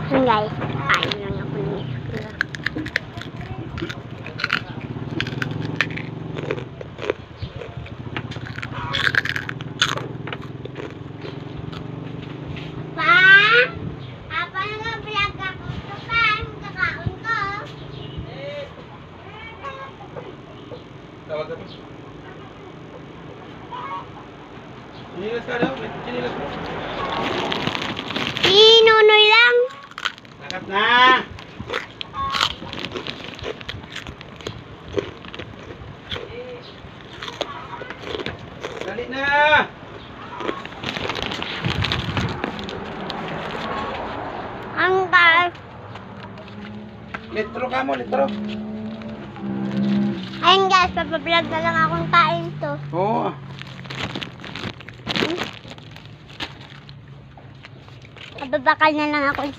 Yun guys, kain lang ako ng isla. Pa? Apa nag-vlog ako ito pa? Kakaon ko. Tawag ka pa. Sinilas ka daw. Sinilas mo. Nunoy lang. Lakat na. Dali na. Ang guys. Litro ka mo, litro. Ayun guys, papablog na lang akong kain to. Oo. Mababakal na lang ako